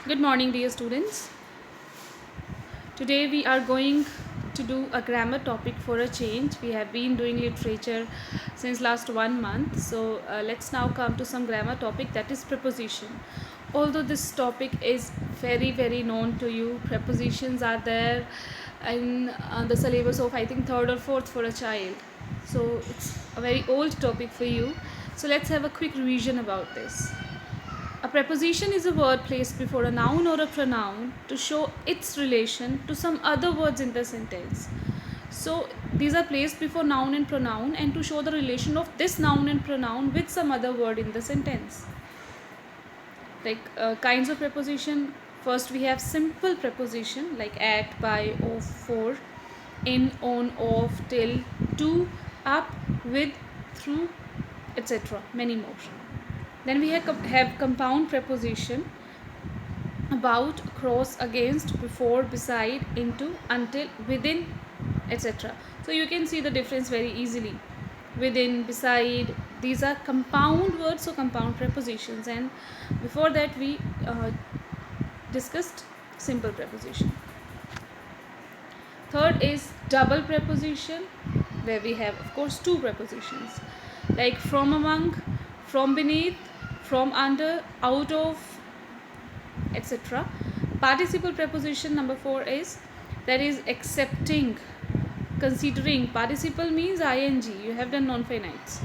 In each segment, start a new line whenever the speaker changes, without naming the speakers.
Good morning, dear students. Today we are going to do a grammar topic for a change. We have been doing literature since last 1 month. So let's now come to some grammar topic, that is preposition. Although this topic is very known to you, prepositions are there in the syllabus of I think third or fourth for a child. So it's a very old topic for you. So let's have a quick revision about this. A preposition is a word placed before a noun or a pronoun to show its relation to some other words in the sentence. So these are placed before noun and pronoun and to show the relation of this noun and pronoun with some other word in the sentence. Like kinds of preposition, first we have simple preposition like at, by, of, for, in, on, off, till, to, up, with, through, etc. Many more. Then we have compound preposition about, across, against, before, beside, into, until, within, etc. So you can see the difference very easily. Within, beside, these are compound words, so compound prepositions. And before that we discussed simple preposition. Third is double preposition, where we have of course two prepositions like from among, from beneath, from under, out of, etc. Participle preposition number 4 is that is accepting, considering. Participle means ing, you have done non-finites.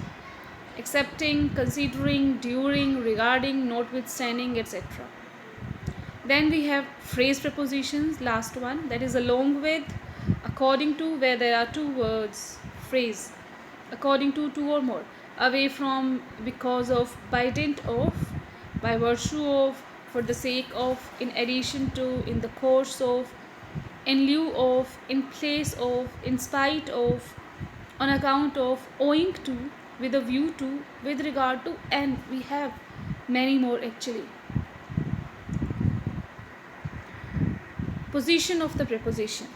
Accepting, considering, during, regarding, notwithstanding, etc. Then we have phrase prepositions, last one, that is along with, according to, where there are two words, phrase, according to, two or more, away from, because of, by dint of, by virtue of, for the sake of, in addition to, in the course of, in lieu of, in place of, in spite of, on account of, owing to, with a view to, with regard to, and we have many more actually. Position of the preposition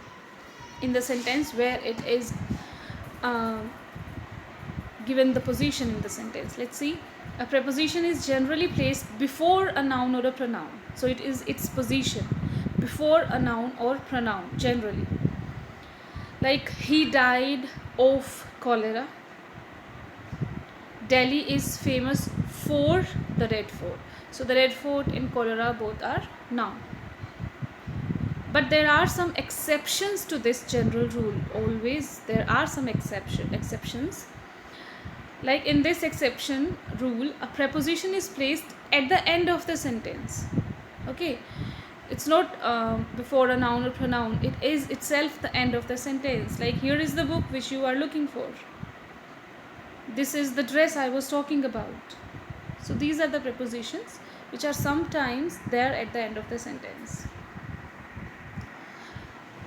in the sentence, where it is given the position in the sentence. Let's see. A preposition is generally placed before a noun or a pronoun, so it is its position before a noun or pronoun generally. Like he died of cholera. Delhi is famous for the Red Fort. So the Red Fort and cholera both are noun. But there are some exceptions to this general rule. Always there are some exceptions. Like in this exception rule, a preposition is placed at the end of the sentence. Okay, it's not before a noun or pronoun. It is itself the end of the sentence. Like here is the book which you are looking for. This is the dress I was talking about. So these are the prepositions which are sometimes there at the end of the sentence.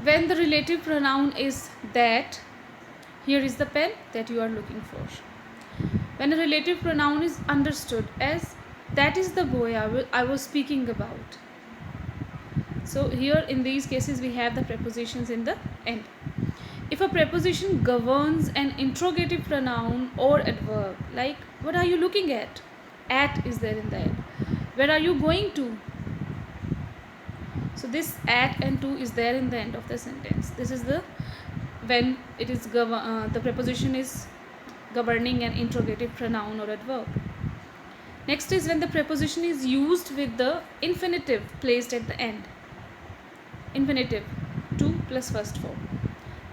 When the relative pronoun is that, here is the pen that you are looking for. When a relative pronoun is understood as that is the boy I was speaking about. So here in these cases we have the prepositions in the end. If a preposition governs an interrogative pronoun or adverb, like what are you looking at? At is there in the end. Where are you going to? So this at and to is there in the end of the sentence. This is the when it is the preposition is governing an interrogative pronoun or adverb. Next is when the preposition is used with the infinitive placed at the end. Infinitive, to plus first form.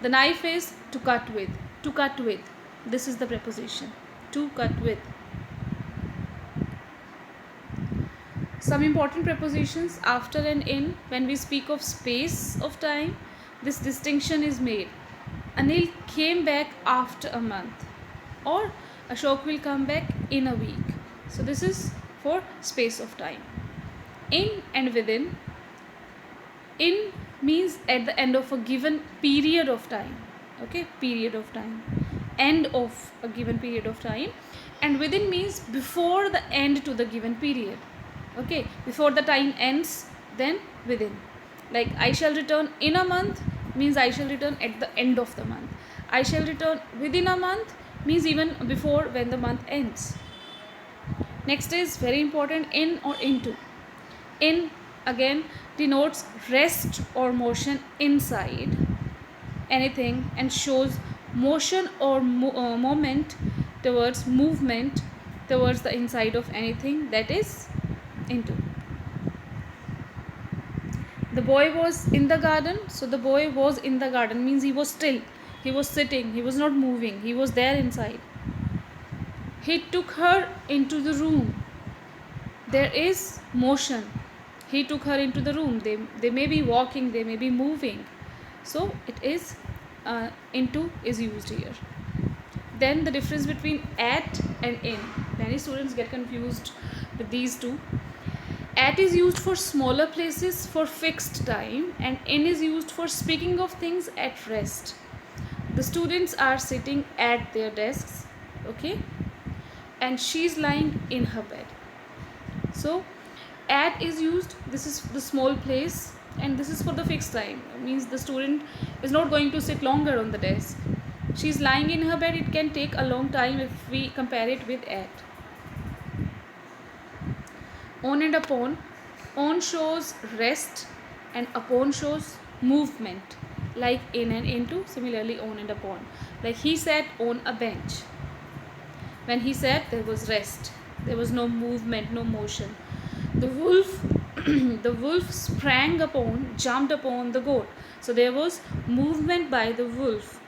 The knife is to cut with. To cut with. This is the preposition. To cut with. Some important prepositions after and in. When we speak of space of time, this distinction is made. Anil came back after a month, or Ashok will come back in a week. So this is for space of time. In and within. In means at the end of a given period of time. Okay, period of time. End of a given period of time. And within means before the end to the given period. Okay, before the time ends, then within. Like I shall return in a month means I shall return at the end of the month. I shall return within a month means even before when the month ends. Next is very important, in or into. In again denotes rest or motion inside anything and shows motion or moment towards movement towards the inside of anything that is into. The boy was in the garden. So the boy was in the garden means he was still, he was sitting, he was not moving, he was there inside. He took her into the room. There is motion. He took her into the room. They may be walking, they may be moving. So it is into is used here. Then the difference between at and in. Many students get confused with these two. At is used for smaller places for fixed time, and in is used for speaking of things at rest. The students are sitting at their desks, okay, and she's lying in her bed. So at is used, this is the small place, and this is for the fixed time. It means the student is not going to sit longer on the desk. She's lying in her bed. It can take a long time if we compare it with at. On and upon. On shows rest and upon shows movement, like in and into. Similarly, on and upon. Like he sat on a bench. When he sat, there was rest. There was no movement, no motion. The wolf the wolf sprang upon, jumped upon the goat. So there was movement by the wolf.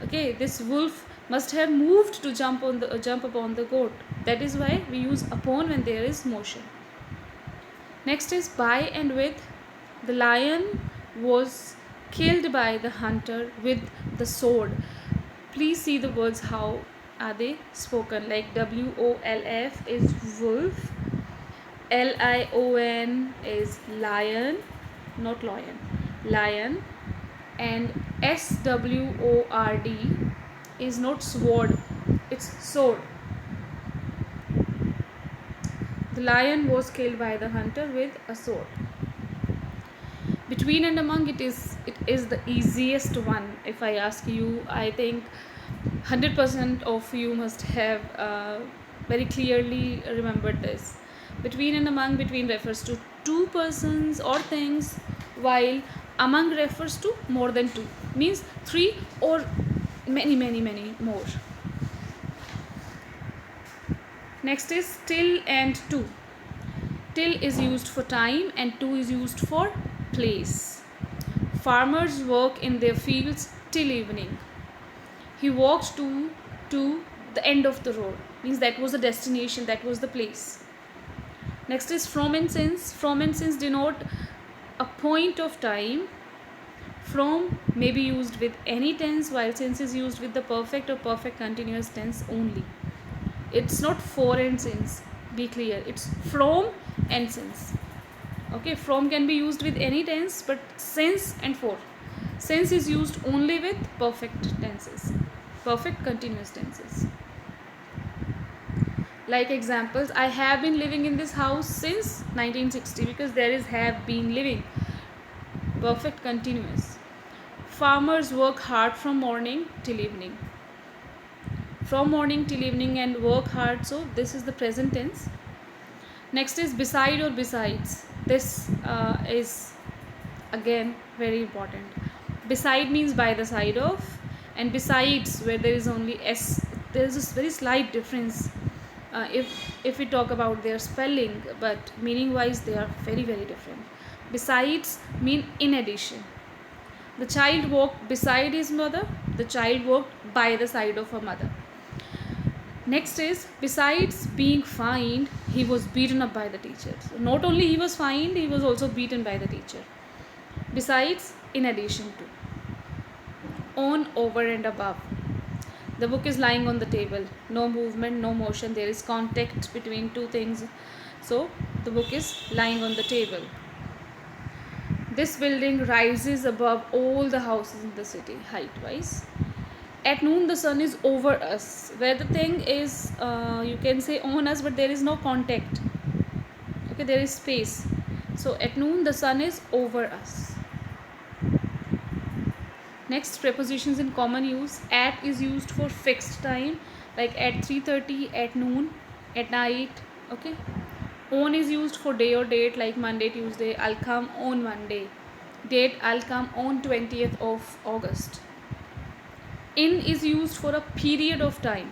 Okay, this wolf must have moved to jump upon the goat. That is why we use upon when there is motion. Next is by and with. The lion was killed by the hunter with the sword. Please see the words how are they spoken. Like WOLF is wolf, LION is lion, not lion, lion, and SWORD is not sword, it's sword. The lion was killed by the hunter with a sword. Between and among, it is the easiest one. If I ask you, I think 100% of you must have very clearly remembered this. Between and among, between refers to two persons or things, while among refers to more than two, means three or many more. Next is till and to. Till is used for time and to is used for place. Farmers work in their fields till evening. He walked to the end of the road, means that was the destination, that was the place. Next is from and since. From and since denote a point of time. From may be used with any tense, while since is used with the perfect or perfect continuous tense only. It's not for and since, be clear, it's from and since. Okay, from can be used with any tense, but since and for. Since is used only with perfect tenses, perfect continuous tenses. Like examples, I have been living in this house since 1960, because there is have been living, perfect continuous. Farmers work hard from morning till evening. From morning till evening and work hard, so this is the present tense. Next is beside or besides. This is again very important. Beside means by the side of, and besides where there is only s, there is a very slight difference if we talk about their spelling, but meaning wise they are very different. Besides mean in addition. The child walked beside his mother. The child walked by the side of her mother. Next is besides being fined, he was beaten up by the teacher. So not only he was fined, he was also beaten by the teacher. Besides, in addition to. On, over and above. The book is lying on the table. No movement, no motion. There is contact between two things. So the book is lying on the table. This building rises above all the houses in the city, height-wise. At noon, the sun is over us. Where the thing is, you can say on us, but there is no contact. Okay, there is space. So at noon, the sun is over us. Next, prepositions in common use. At is used for fixed time, like at 3:30, at noon, at night. Okay. On is used for day or date, like Monday, Tuesday, I'll come on Monday. Date, I'll come on 20th of August. In is used for a period of time,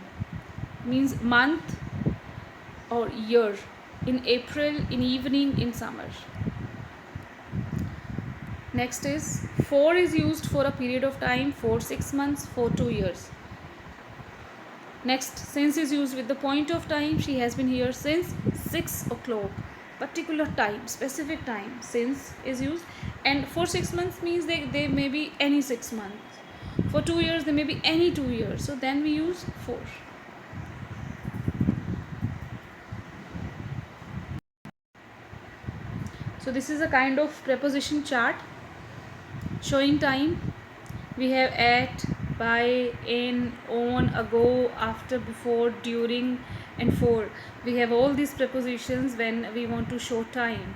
means month or year. In April, in evening, in summer. Next is for is used for a period of time, for 6 months, for 2 years. Next, since is used with the point of time. She has been here since 6 o'clock. Particular time, specific time, since is used. And for 6 months means they may be any 6 months. For 2 years, they may be any 2 years. So then we use for. So this is a kind of preposition chart showing time. We have at, by, in, on, ago, after, before, during, and for. We have all these prepositions when we want to show time.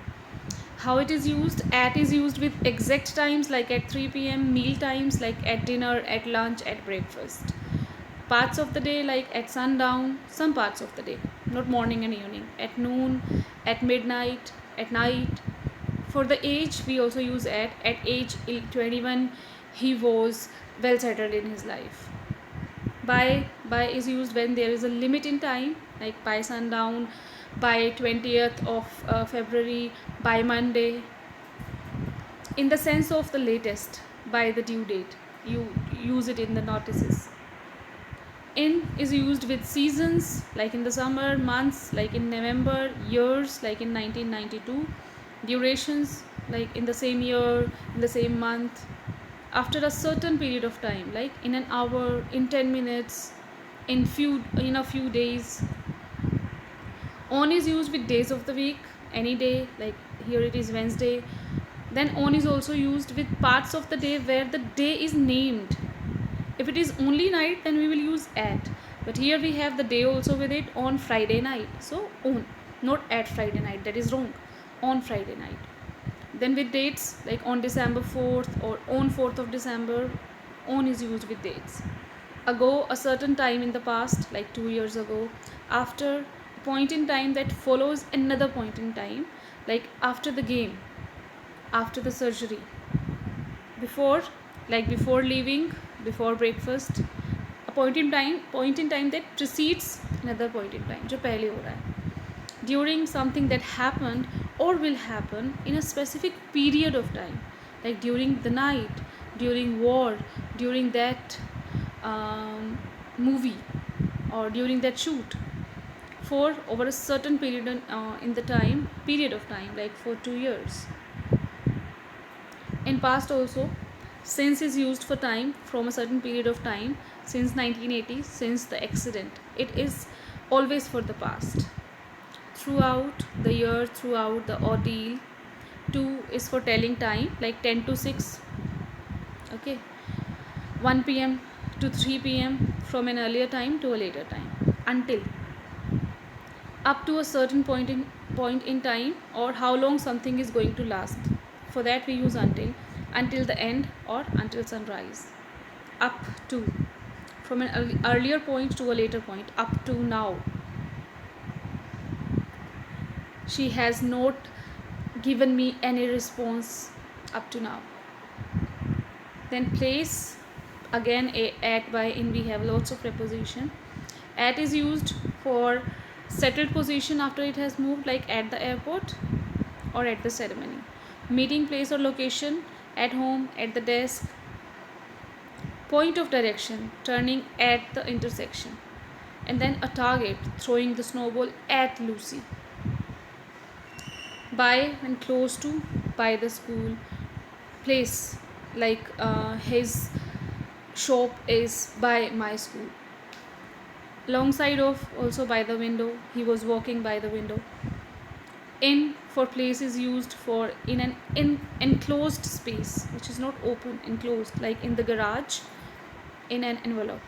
How it is used? At is used with exact times, like at 3 p.m. Meal times, like at dinner, at lunch, at breakfast. Parts of the day, like at sundown. Some parts of the day, not morning and evening. At noon, at midnight, at night. For the age, we also use at. At age 21, he was well settled in his life. By is used when there is a limit in time, like by sundown, by 20th of February, by Monday. In the sense of the latest, by the due date. You use it in the notices. In is used with seasons, like in the summer, months, like in November, years, like in 1992, durations, like in the same year, in the same month, after a certain period of time, like in an hour, in 10 minutes, in a few days. On is used with days of the week, any day, like here it is Wednesday. Then on is also used with parts of the day where the day is named. If it is only night, then we will use at. But here we have the day also with it, on Friday night. So on, not at Friday night, that is wrong. On Friday night. Then with dates, like on December 4th or on 4th of December, on is used with dates. Ago, a certain time in the past, like 2 years ago. After, a point in time that follows another point in time, like after the game, after the surgery. Before, like before leaving, before breakfast. A point in time that precedes another point in time, जो पहले हो रहा है. During, something that happened or will happen in a specific period of time, like during the night, during war, during that movie, or during that shoot. For, over a certain period in the period of time, like for 2 years. In past also, since is used for time, from a certain period of time, since 1980, since the accident. It is always for the past. Throughout the year, throughout the ordeal. To is for telling time, like 10 to 6. Okay. 1 p.m. to 3 p.m. from an earlier time to a later time. Until. Up to a certain point in time, or how long something is going to last. For that we use until the end, or until sunrise. Up to, from an earlier point to a later point. Up to now. She has not given me any response up to now. Then place, again at, by, in, we have lots of preposition. At is used for settled position after it has moved, like at the airport or at the ceremony. Meeting place or location, at home, at the desk. Point of direction, turning at the intersection. And then a target, throwing the snowball at Lucy. By and close to, by the school. Place, like his shop is by my school. Alongside of, also by the window, he was walking by the window. In, for place, is used for in an enclosed space, which is not open, enclosed, like in the garage, in an envelope.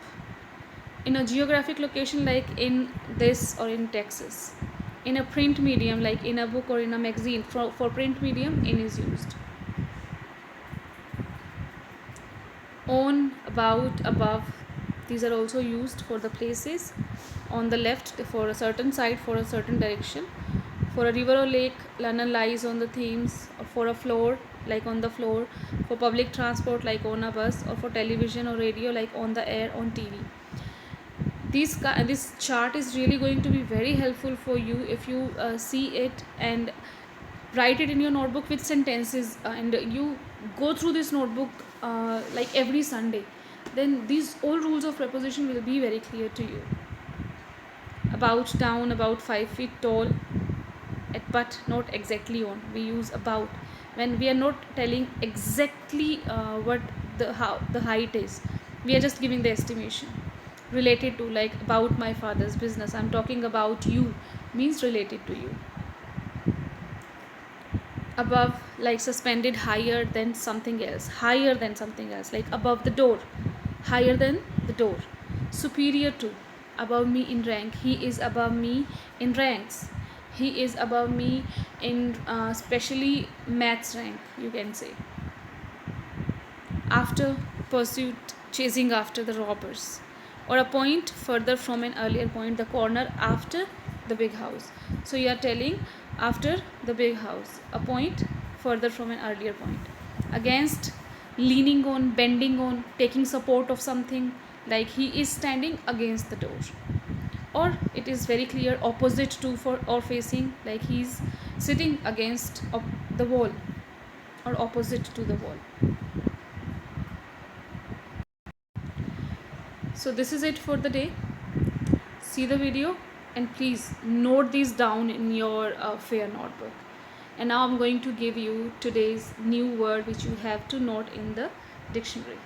In a geographic location, like in this or in Texas. In a print medium, like in a book or in a magazine. For print medium, in is used. On, about, above, these are also used for the places. On the left, for a certain side, for a certain direction. For a river or lake, London lies on the Thames. Or for a floor, like on the floor. For public transport, like on a bus. Or for television or radio, like on the air on TV. This chart is really going to be very helpful for you if you see it and write it in your notebook with sentences, and you go through this notebook like every Sunday. Then these all rules of preposition will be very clear to you. About, down, about 5 feet tall, but not exactly on. We use about when we are not telling exactly what how the height is. We are just giving the estimation. Related to, like about my father's business, I'm talking about you, means related to you. Above, like suspended higher than something else, higher than something else, like above the door, higher than the door. Superior to, above me in rank, he is above me in ranks, he is above me in especially maths rank, you can say. After, pursuit, chasing after the robbers. Or a point further from an earlier point, the corner after the big house. So you are telling after the big house, a point further from an earlier point. Against, leaning on, bending on, taking support of something, like he is standing against the door. Or it is very clear, opposite to for or facing, like he's sitting against the wall or opposite to the wall. So this is it for the day. See the video and please note these down in your fair notebook. And now I'm going to give you today's new word which you have to note in the dictionary.